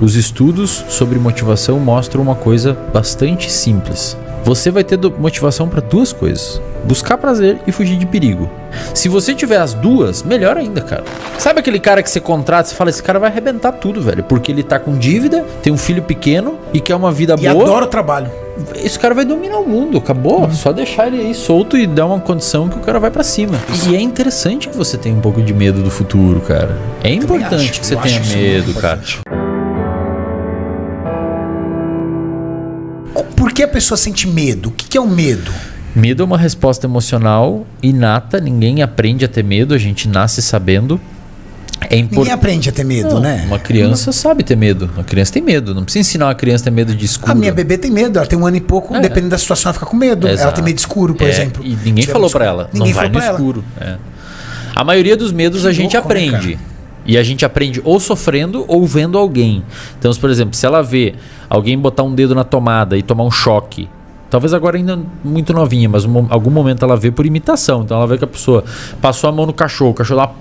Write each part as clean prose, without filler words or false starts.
Os estudos sobre motivação mostram uma coisa bastante simples. Você vai ter motivação para duas coisas: buscar prazer e fugir de perigo. Se você tiver as duas, melhor ainda, cara. Sabe aquele cara que você contrata, você fala, esse cara vai arrebentar tudo, velho, porque ele tá com dívida, tem um filho pequeno e quer uma vida boa. E adora o trabalho. Esse cara vai dominar o mundo, acabou. Só deixar ele aí solto e dar uma condição que o cara vai pra cima. E é interessante que você tenha um pouco de medo do futuro, cara. É importante que você tenha medo, cara. Por que a pessoa sente medo? O que é o medo? Medo é uma resposta emocional inata. Ninguém aprende a ter medo, a gente nasce sabendo. Ninguém aprende a ter medo, né? Uma criança sabe ter medo. Uma criança tem medo. Não precisa ensinar uma criança a ter medo de escuro. A minha bebê tem medo. Ela tem 1 ano e pouco. Dependendo da situação, ela fica com medo. Exato. Ela tem medo de escuro, por exemplo. E ninguém falou pra ela. Não vai no escuro. A maioria dos medos a gente aprende. E a gente aprende ou sofrendo ou vendo alguém. Então, por exemplo, se ela vê alguém botar um dedo na tomada e tomar um choque, talvez agora ainda muito novinha, mas em algum momento ela vê por imitação. Então ela vê que a pessoa passou a mão no cachorro, o cachorro lá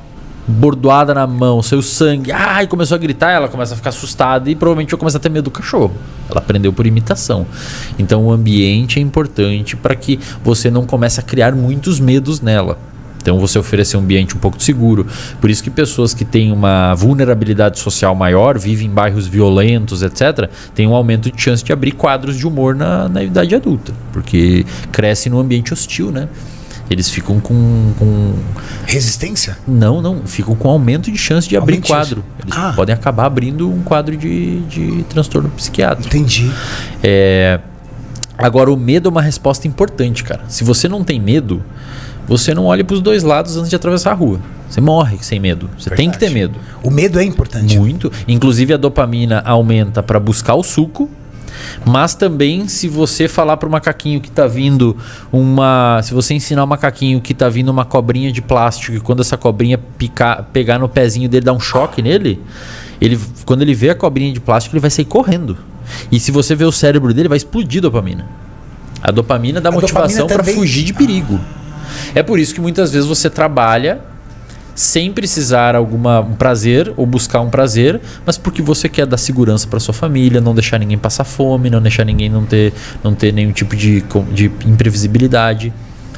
bordoada na mão, saiu sangue, e começou a gritar, ela começa a ficar assustada e provavelmente vai começar a ter medo do cachorro. Ela aprendeu por imitação. Então o ambiente é importante para que você não comece a criar muitos medos nela. Então você oferecer um ambiente um pouco seguro. Por isso que pessoas que têm uma vulnerabilidade social maior, vivem em bairros violentos, etc., têm um aumento de chance de abrir quadros de humor na idade adulta. Porque crescem num ambiente hostil, né? Eles ficam com... Resistência? Não. Ficam com aumento de chance de abrir quadro. Eles podem acabar abrindo um quadro de transtorno psiquiátrico. Entendi. Agora, o medo é uma resposta importante, cara. Se você não tem medo, você não olha para os dois lados antes de atravessar a rua. Você morre sem medo. Você tem que ter medo. O medo é importante. Muito. Inclusive, a dopamina aumenta para buscar o suco. Mas também, se você falar para o macaquinho que está vindo se você ensinar o macaquinho que está vindo uma cobrinha de plástico, e quando essa cobrinha pegar no pezinho dele, dar um choque nele, quando ele vê a cobrinha de plástico, ele vai sair correndo. E se você vê o cérebro dele, vai explodir dopamina. A dopamina dá motivação para fugir de perigo. É por isso que muitas vezes você trabalha sem precisar um prazer ou buscar um prazer, mas porque você quer dar segurança para sua família, não deixar ninguém passar fome, não deixar ninguém não ter nenhum tipo de imprevisibilidade.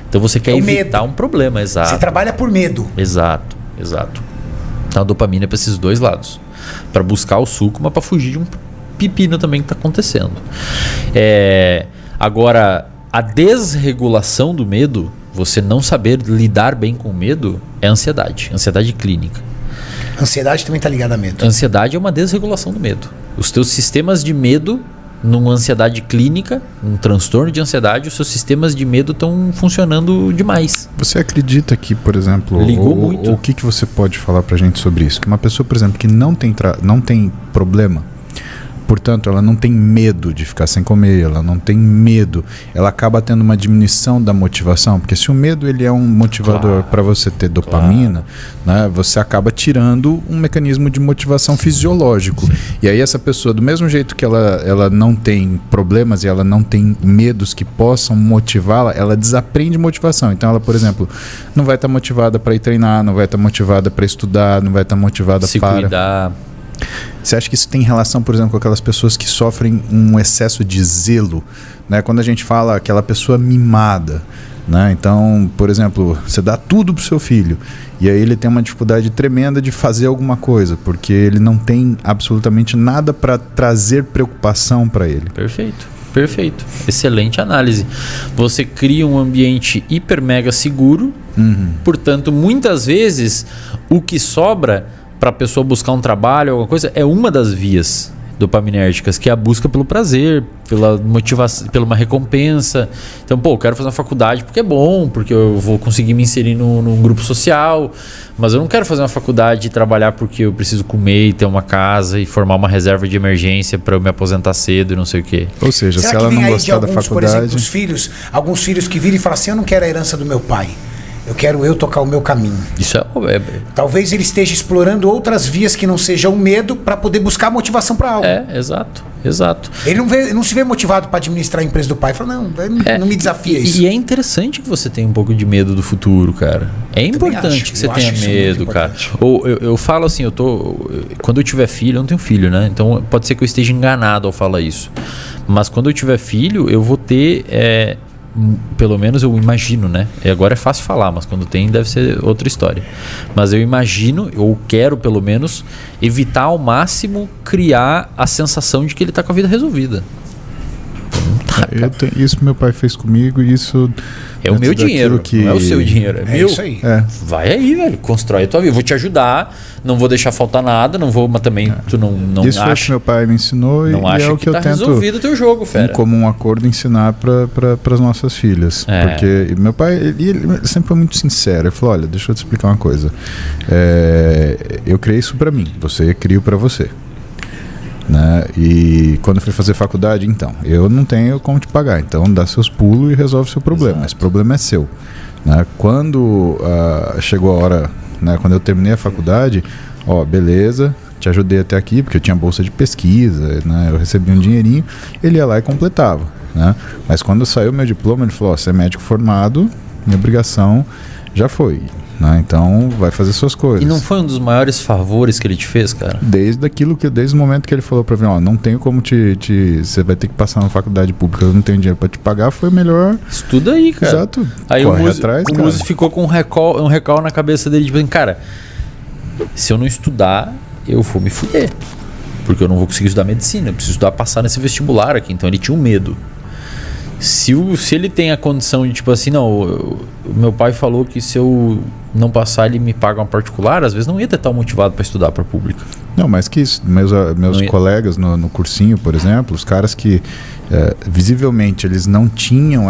Então você quer evitar um problema, exato. Você trabalha por medo. Exato. Então a dopamina é para esses dois lados. Para buscar o suco, mas para fugir de um pepino também que está acontecendo. Agora, a desregulação do medo, você não saber lidar bem com o medo, é ansiedade clínica. Ansiedade também está ligada a medo. Ansiedade é uma desregulação do medo. Os teus sistemas de medo, numa ansiedade clínica, um transtorno de ansiedade, os seus sistemas de medo estão funcionando demais. Você acredita que, por exemplo, muito. O que você pode falar pra gente sobre isso? Que uma pessoa, por exemplo, que não tem problema, portanto, ela não tem medo de ficar sem comer, ela não tem medo, ela acaba tendo uma diminuição da motivação, porque se o medo ele é um motivador para você ter dopamina, né, você acaba tirando um mecanismo de motivação fisiológico. E aí essa pessoa, do mesmo jeito que ela não tem problemas e ela não tem medos que possam motivá-la, ela desaprende motivação. Então ela, por exemplo, não vai estar motivada para ir treinar, não vai estar motivada para estudar, não vai estar motivada para cuidar. Você acha que isso tem relação, por exemplo, com aquelas pessoas que sofrem um excesso de zelo, né? Quando a gente fala aquela pessoa mimada, né? Então, por exemplo, você dá tudo pro seu filho e aí ele tem uma dificuldade tremenda de fazer alguma coisa, porque ele não tem absolutamente nada para trazer preocupação para ele. Perfeito. Excelente análise. Você cria um ambiente hiper mega seguro, portanto, muitas vezes o que sobra para a pessoa buscar um trabalho, alguma coisa, é uma das vias dopaminérgicas, que é a busca pelo prazer, pela motivação, pela uma recompensa. Então, eu quero fazer uma faculdade porque é bom, porque eu vou conseguir me inserir num grupo social, mas eu não quero fazer uma faculdade e trabalhar porque eu preciso comer e ter uma casa e formar uma reserva de emergência para eu me aposentar cedo e não sei o quê. Ou seja, se ela não gostar da faculdade... Por exemplo, alguns filhos que viram e falam assim, eu não quero a herança do meu pai. Eu quero tocar o meu caminho. Isso Talvez ele esteja explorando outras vias que não sejam o medo para poder buscar motivação para algo. Exato. Ele não se vê motivado para administrar a empresa do pai. Fala, não me desafia isso. E é interessante que você tenha um pouco de medo do futuro, cara. É importante que você tenha medo, cara. Ou eu falo assim, quando eu tiver filho, eu não tenho filho, né? Então pode ser que eu esteja enganado ao falar isso. Mas quando eu tiver filho, eu vou ter... pelo menos eu imagino, né? E agora é fácil falar, mas quando tem deve ser outra história. Mas eu imagino, ou quero pelo menos, evitar ao máximo criar a sensação de que ele tá com a vida resolvida. Isso meu pai fez comigo e isso... É o meu dinheiro, não é o seu dinheiro, é meu. Isso aí. Vai aí, velho, constrói a tua vida. Eu vou te ajudar, não vou deixar faltar nada, não vou, mas também tu não isso foi o que meu pai me ensinou não e é o que eu tento resolvido o teu jogo, fera. Em comum acordo ensinar para as nossas filhas. Porque meu pai, ele sempre foi muito sincero. Ele falou, olha, deixa eu te explicar uma coisa. Eu criei isso para mim, você criou para você. Né? E quando eu fui fazer faculdade, então, eu não tenho como te pagar, então dá seus pulos e resolve seu problema. Exato. Esse problema é seu. Né? Quando chegou a hora, né, quando eu terminei a faculdade, beleza, te ajudei até aqui, porque eu tinha bolsa de pesquisa, né? Eu recebi um dinheirinho, ele ia lá e completava. Né? Mas quando saiu meu diploma, ele falou, você é médico formado, minha obrigação já foi. Né? Então vai fazer suas coisas. E não foi um dos maiores favores que ele te fez, cara? Desde o momento que ele falou pra mim, não tenho como você vai ter que passar na faculdade pública, eu não tenho dinheiro pra te pagar, foi melhor. Estuda aí, cara. Exato. Aí o Muzi ficou com um recall na cabeça dele, tipo assim, cara, se eu não estudar, eu vou me fuder. Porque eu não vou conseguir estudar medicina, eu preciso estudar, passar nesse vestibular aqui. Então ele tinha um medo. Se ele tem a condição de tipo assim, o meu pai falou que se eu não passar ele me paga uma particular, às vezes não ia ter tão motivado para estudar para pública. Não, mas que isso, meus colegas no cursinho, por exemplo, os caras que visivelmente eles não tinham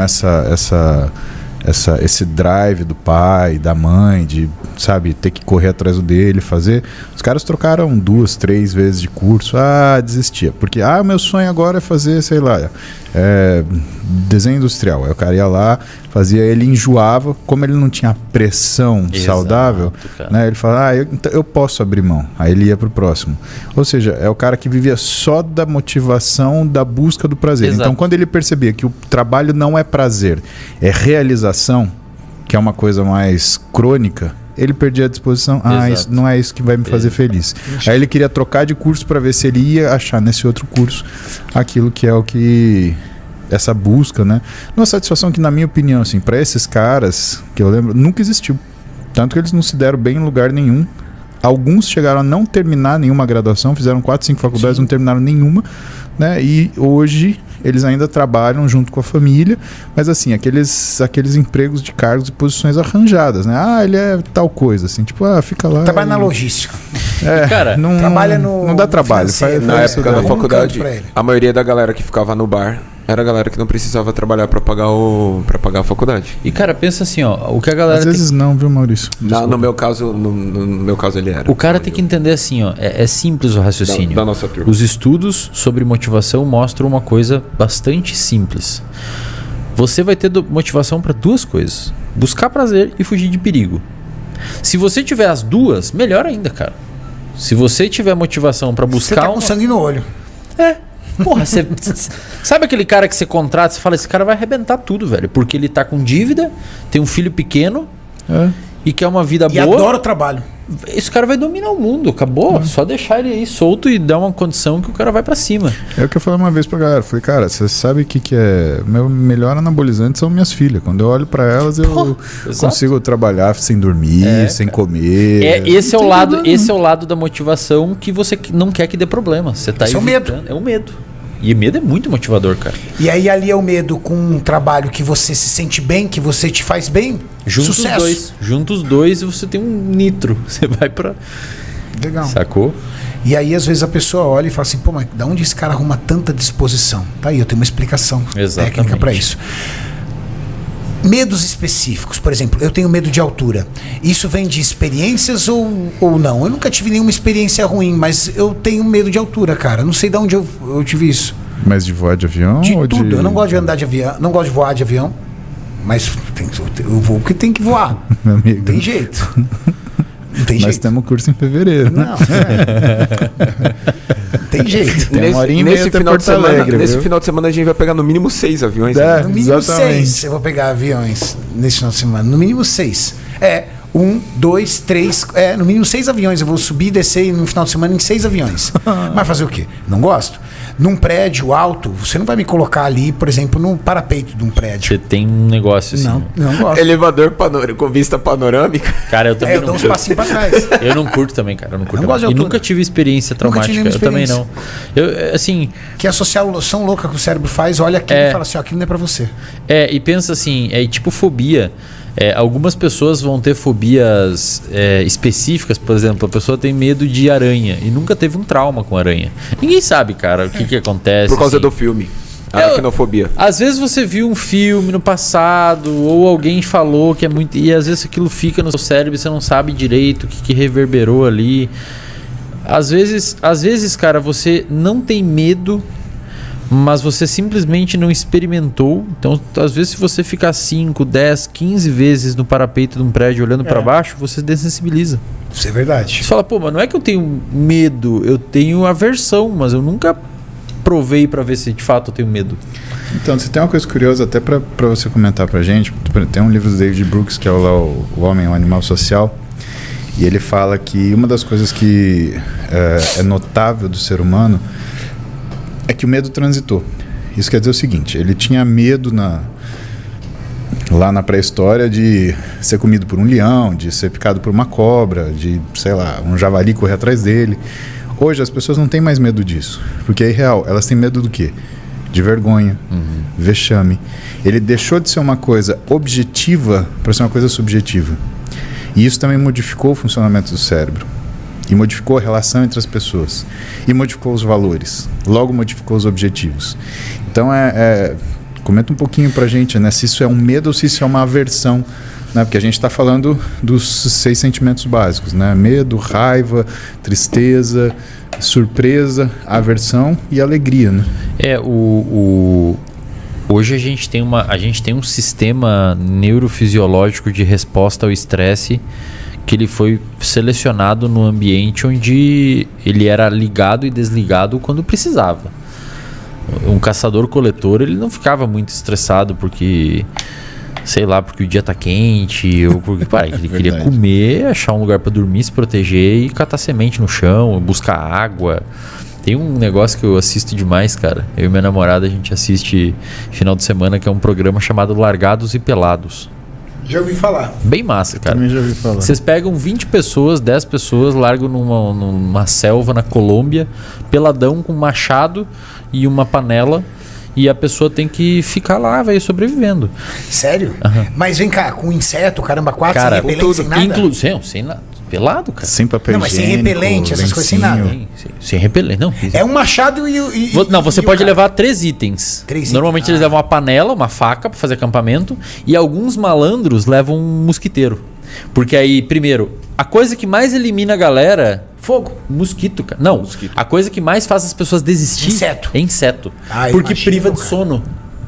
esse drive do pai, da mãe, de, sabe, ter que correr atrás dele, fazer. Os caras trocaram 2, 3 vezes de curso. Desistia. Porque, meu sonho agora é fazer, sei lá, desenho industrial. Aí o cara ia lá, fazia, ele enjoava. Como ele não tinha pressão saudável, né, ele falava, eu posso abrir mão. Aí ele ia pro próximo. Ou seja, é o cara que vivia só da motivação, da busca do prazer. Exato. Então, quando ele percebia que o trabalho não é prazer, é realização, que é uma coisa mais crônica, ele perdia a disposição. Isso, não é isso que vai me fazer feliz. Aí ele queria trocar de curso para ver se ele ia achar nesse outro curso aquilo que é o que... essa busca, né? Uma satisfação que, na minha opinião, assim, para esses caras, que eu lembro, nunca existiu. Tanto que eles não se deram bem em lugar nenhum. Alguns chegaram a não terminar nenhuma graduação, fizeram 4, 5 faculdades, não terminaram nenhuma, né? E hoje eles ainda trabalham junto com a família, mas assim, aqueles empregos de cargos e posições arranjadas, né? Ele é tal coisa, assim, tipo, fica lá. Trabalha na logística. Cara, não dá trabalho. Na época da faculdade, a maioria da galera que ficava no bar era a galera que não precisava trabalhar pra pagar a faculdade. E cara, pensa assim, o que a galera... Às vezes não, viu, Maurício? No meu caso ele era. O cara tem que entender assim, é simples o raciocínio. Da nossa turma. Os estudos sobre motivação mostram uma coisa bastante simples. Você vai ter motivação para 2 coisas: buscar prazer e fugir de perigo. Se você tiver as duas, melhor ainda, cara. Se você tiver motivação para buscar... Você tá com sangue no olho. Porra, você... Sabe aquele cara que você contrata, você fala, esse cara vai arrebentar tudo, velho. Porque ele tá com dívida, tem um filho pequeno e quer uma vida boa. E adora o trabalho. Esse cara vai dominar o mundo, acabou. Só deixar ele aí solto e dar uma condição que o cara vai pra cima. É o que eu falei uma vez pra galera. Falei, cara, você sabe o que é... Meu melhor anabolizante são minhas filhas. Quando eu olho pra elas, eu consigo trabalhar sem dormir, sem comer. Esse é o lado da motivação que você não quer que dê problema. Você tá evitando. Medo. É o medo. E medo é muito motivador, cara. E aí ali é o medo com um trabalho que você se sente bem, que você te faz bem. Sucesso. Junta os dois e você tem um nitro. Você vai pra... Legal. Sacou? E aí às vezes a pessoa olha e fala assim, mas da onde esse cara arruma tanta disposição? Tá aí, eu tenho uma explicação técnica pra isso. Medos específicos, por exemplo, eu tenho medo de altura. Isso vem de experiências ou não? Eu nunca tive nenhuma experiência ruim, mas eu tenho medo de altura, cara. Não sei de onde eu tive isso. Mas de voar de avião? De tudo. Eu não gosto de andar de avião, não gosto de voar de avião. mas eu vou porque tem que voar. Meu amigo. Tem jeito. Não tem Nós jeito. temos curso em fevereiro. Não, tem jeito. Tem uma hora e meia até Porto Alegre, nesse final de semana a gente vai pegar no mínimo 6 aviões. No mínimo 6 eu vou pegar aviões nesse final de semana. No mínimo 6. 1, 2, 3. No mínimo 6 aviões. Eu vou subir e descer no final de semana em 6 aviões. Mas fazer o quê? Não gosto. Num prédio alto, você não vai me colocar ali, por exemplo, no parapeito de um prédio. Você tem um negócio assim. Não gosto. Elevador com vista panorâmica. Cara, eu também eu dou uns passinhos pra trás. Eu não curto também, cara. Eu não curto. Não gosto de e nunca tive experiência traumática. Eu também não. Assim. Que a associação louca que o cérebro faz, olha aquilo e fala assim: aquilo não é pra você. E pensa assim, tipo fobia. Algumas pessoas vão ter fobias específicas, por exemplo, a pessoa tem medo de aranha e nunca teve um trauma com aranha. Ninguém sabe, cara, o que acontece. Por causa do filme. Aracnofobia. Às vezes você viu um filme no passado, ou alguém falou que é muito. E às vezes aquilo fica no seu cérebro e você não sabe direito o que reverberou ali. Às vezes, cara, você não tem medo, mas você simplesmente não experimentou. Então, às vezes, se você ficar 5, 10, 15 vezes no parapeito de um prédio olhando para baixo, você dessensibiliza. Isso é verdade. Você fala, pô, mas não é que eu tenho medo, eu tenho aversão, mas eu nunca provei para ver se de fato eu tenho medo. Então, você tem uma coisa curiosa até para você comentar pra gente. Tem um livro do David Brooks, que é o Homem, o Animal Social, e ele fala que uma das coisas que é notável do ser humano é que o medo transitou. Isso quer dizer o seguinte: ele tinha medo lá na pré-história de ser comido por um leão, de ser picado por uma cobra, de, sei lá, um javali correr atrás dele. Hoje as pessoas não têm mais medo disso, porque é irreal. Elas têm medo do quê? De vergonha, vexame. Ele deixou de ser uma coisa objetiva para ser uma coisa subjetiva. E isso também modificou o funcionamento do cérebro. E modificou a relação entre as pessoas. E modificou os valores. Logo modificou os objetivos. Então, comenta um pouquinho pra gente, né? Se isso é um medo ou se isso é uma aversão. Né? Porque a gente está falando dos 6 sentimentos básicos, né? Medo, raiva, tristeza, surpresa, aversão e alegria, né? Hoje a gente tem um sistema neurofisiológico de resposta ao estresse que ele foi selecionado no ambiente onde ele era ligado e desligado quando precisava. Um caçador-coletor, ele não ficava muito estressado porque, sei lá, porque o dia tá quente ou porque ele queria comer, achar um lugar para dormir, se proteger e catar semente no chão, buscar água. Tem um negócio que eu assisto demais, cara. Eu e minha namorada, a gente assiste final de semana, que é um programa chamado Largados e Pelados. Já ouvi falar. Bem massa, cara. Também já ouvi falar. Vocês pegam 20 pessoas, 10 pessoas, largam numa selva na Colômbia, peladão com um machado e uma panela, e a pessoa tem que ficar lá, velho, sobrevivendo. Sério? Mas vem cá, com inseto, caramba, 4, cara, sem repelente, sem nada? Sem nada. Pelado, cara. Sem papel não, mas sem repelente, essas coisas, sem nada. Sem repelente, não. É um machado e não, você pode levar 3 itens. Normalmente eles levam uma panela, uma faca pra fazer acampamento, e alguns malandros levam um mosquiteiro. Porque aí, primeiro, a coisa que mais elimina a galera... Fogo. Mosquito, cara. Não, mosquito. A coisa que mais faz as pessoas desistir é inseto. Porque imagino, priva de sono.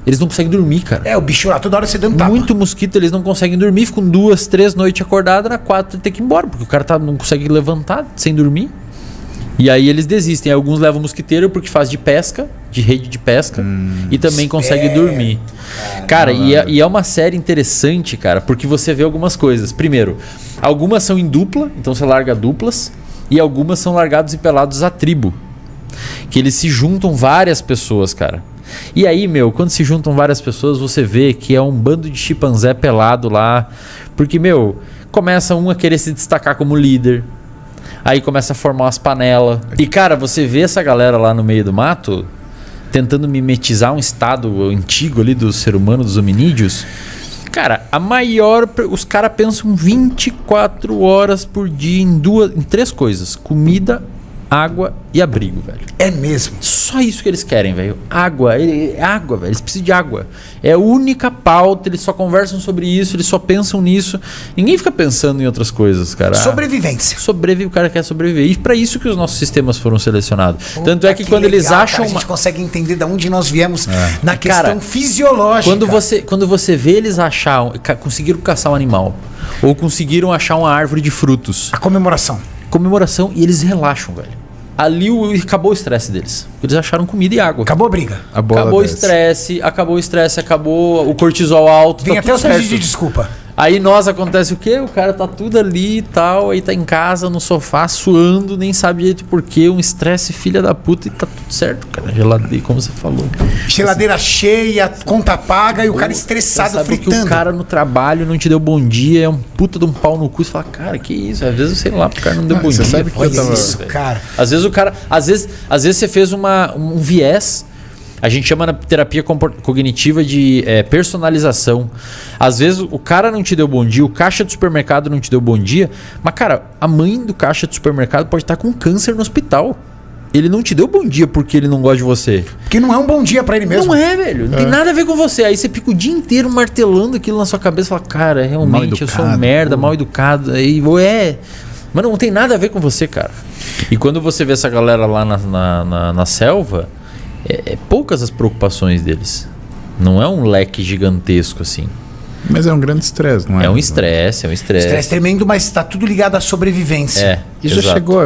Eles não conseguem dormir, cara. O bicho lá toda hora você dando tapa. Muito mosquito, eles não conseguem dormir. Ficam 2, 3 noites acordados, na 4 tem que ir embora. Porque o cara não consegue levantar sem dormir. E aí eles desistem. Aí alguns levam mosquiteiro porque faz de pesca, de rede de pesca. E também consegue dormir. Cara, e é uma série interessante, cara. Porque você vê algumas coisas. Primeiro, algumas são em dupla. Então você larga duplas. E algumas são largados e pelados a tribo. Que eles se juntam várias pessoas, cara. E aí, quando se juntam várias pessoas, você vê que é um bando de chimpanzé pelado lá. Porque, começa um a querer se destacar como líder. Aí começa a formar umas panelas. E, cara, você vê essa galera lá no meio do mato tentando mimetizar um estado antigo ali do ser humano, dos hominídeos. Cara, os caras pensam 24 horas por dia em 3 coisas: comida, água e abrigo, velho. É mesmo? Só isso que eles querem, velho. Água, água, velho. Eles precisam de água. É a única pauta, eles só conversam sobre isso, eles só pensam nisso. Ninguém fica pensando em outras coisas, cara. Sobrevivência. O cara quer sobreviver. E para isso que os nossos sistemas foram selecionados. Tanto é que quando legal, eles acham... Cara, a gente consegue entender de onde nós viemos na questão fisiológica. Quando você vê eles conseguiram caçar um animal, ou conseguiram achar uma árvore de frutos. A comemoração E eles relaxam, velho. Ali acabou o estresse deles. Eles acharam comida e água. Acabou a briga. Acabou o estresse, acabou o cortisol alto. Vem até os pedidos de desculpa. Aí acontece o quê? O cara tá tudo ali e tal, aí tá em casa, no sofá, suando, nem sabe direito por quê, um estresse filha da puta e tá tudo certo, cara. Geladeira, como você falou. Geladeira cheia, conta paga e o cara estressado, sabe fritando. Que o cara no trabalho não te deu bom dia, é um puta de um pau no cu, você fala, cara, que isso? Às vezes, sei lá, o cara não deu bom dia. Você sabe que eu tava... isso, cara. Às vezes o cara, às vezes você fez um viés. A gente chama na terapia cognitiva de personalização. Às vezes o cara não te deu bom dia, o caixa do supermercado não te deu bom dia, mas, cara, a mãe do caixa do supermercado pode estar com câncer no hospital. Ele não te deu bom dia porque ele não gosta de você. Porque não é um bom dia pra ele mesmo. Não é, velho. Não tem nada a ver com você. Aí você fica o dia inteiro martelando aquilo na sua cabeça e fala, cara, realmente eu sou um merda, mal educado. Aí, mas não tem nada a ver com você, cara. E quando você vê essa galera lá na selva... poucas as preocupações deles. Não é um leque gigantesco assim. Mas é um grande estresse, não é? É um estresse. Estresse tremendo, mas está tudo ligado à sobrevivência. E já chegou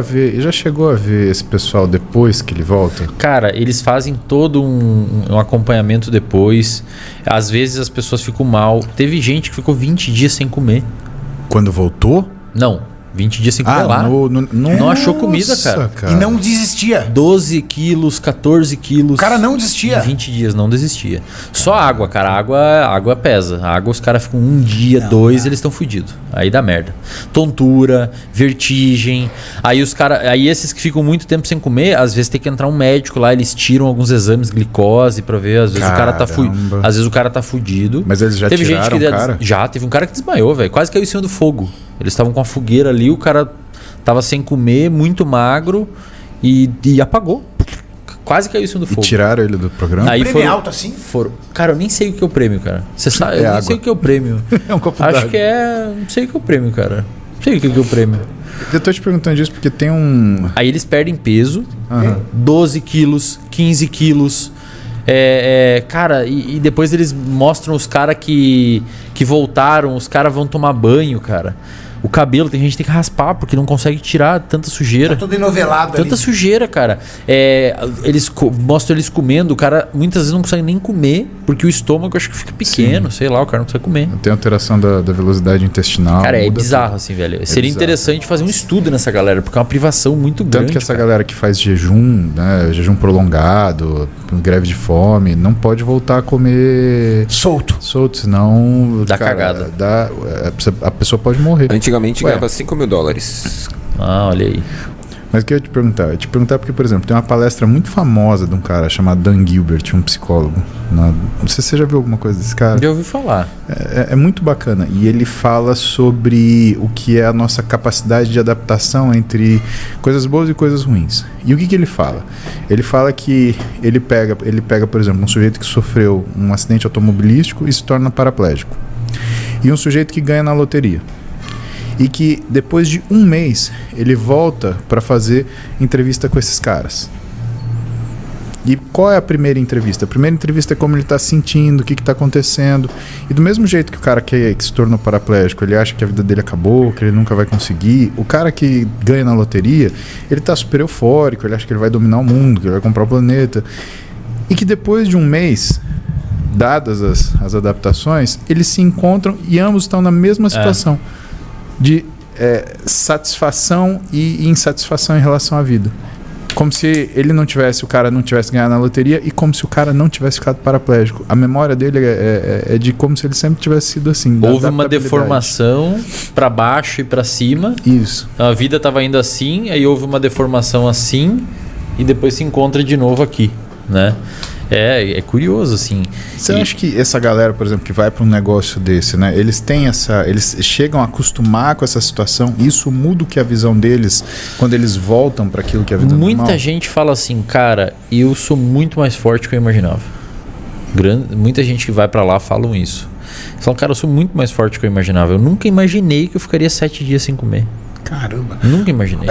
a ver esse pessoal depois que ele volta? Cara, eles fazem todo um acompanhamento depois. Às vezes as pessoas ficam mal. Teve gente que ficou 20 dias sem comer. Quando voltou? Não. 20 dias sem comer lá. Não achou comida, cara. E não desistia. 12 quilos, 14 quilos. O cara não desistia. Em 20 dias não desistia. Só água, cara. Água pesa. A água os caras ficam um dia, dois, eles estão fodidos. Aí dá merda. Tontura, vertigem. Aí esses que ficam muito tempo sem comer, às vezes tem que entrar um médico lá, eles tiram alguns exames, glicose pra ver. Às vezes o cara tá fudido. Mas eles já tiraram o cara? Já, teve um cara que desmaiou, velho. Quase caiu em cima do fogo. Eles estavam com a fogueira ali, o cara tava sem comer, muito magro e apagou. Quase caiu em cima do fogo. E tiraram ele do programa? Aí prêmio alto assim? Cara, eu nem sei o que é o prêmio, cara. Você sabe? Eu nem sei o que é o prêmio. É um copo Acho que não sei o que é o prêmio, cara. Não sei o que é o prêmio. Eu tô te perguntando isso porque tem um... Aí eles perdem peso, 12 quilos, 15 quilos... cara, e depois eles mostram os caras que voltaram, os caras vão tomar banho, cara. O cabelo, tem gente que tem que raspar porque não consegue tirar tanta sujeira. Tá tudo enovelado tanta sujeira, cara. Eles mostram eles comendo, o cara muitas vezes não consegue nem comer porque o estômago acho que fica pequeno, sei lá, o cara não consegue comer. Tem alteração da velocidade intestinal. Cara, é bizarro assim, velho. Seria interessante fazer um estudo nessa galera, porque é uma privação muito grande. Tanto que essa galera que faz jejum, né, jejum prolongado, greve de fome, não pode voltar a comer solto, senão dá cagada. A pessoa pode morrer. Antigamente ganhava $5.000. Ah, olha aí. Mas o que eu ia te perguntar? Eu ia te perguntar porque, por exemplo, tem uma palestra muito famosa de um cara chamado Dan Gilbert, um psicólogo. Não sei se você já viu alguma coisa desse cara. Já ouvi falar. É muito bacana. E ele fala sobre o que é a nossa capacidade de adaptação entre coisas boas e coisas ruins. E o que ele fala? Ele fala que ele pega, por exemplo, um sujeito que sofreu um acidente automobilístico e se torna paraplégico. E um sujeito que ganha na loteria. E que depois de um mês ele volta para fazer entrevista com esses caras. E qual é a primeira entrevista? A primeira entrevista é como ele está sentindo, o que está acontecendo. E do mesmo jeito que o cara que se tornou paraplégico, ele acha que a vida dele acabou, que ele nunca vai conseguir. O cara que ganha na loteria, ele está super eufórico, ele acha que ele vai dominar o mundo, que ele vai comprar o planeta. E que depois de um mês, dadas as adaptações, eles se encontram e ambos estão na mesma situação. De satisfação e insatisfação em relação à vida. Como se o cara não tivesse ganhado na loteria e como se o cara não tivesse ficado paraplégico. A memória dele é de como se ele sempre tivesse sido assim. Houve uma deformação para baixo e para cima. Isso. A vida estava indo assim, aí houve uma deformação assim e depois se encontra de novo aqui, né? É curioso, assim. Você acha que essa galera, por exemplo, que vai para um negócio desse, né? Eles têm eles chegam a acostumar com essa situação? Isso muda o que é a visão deles quando eles voltam para aquilo que é a vida normal? Muita gente fala assim, cara, eu sou muito mais forte do que eu imaginava. Muita gente que vai para lá falam isso. Falam, cara, eu sou muito mais forte do que eu imaginava. Eu nunca imaginei que eu ficaria 7 dias sem comer. Caramba. Nunca imaginei.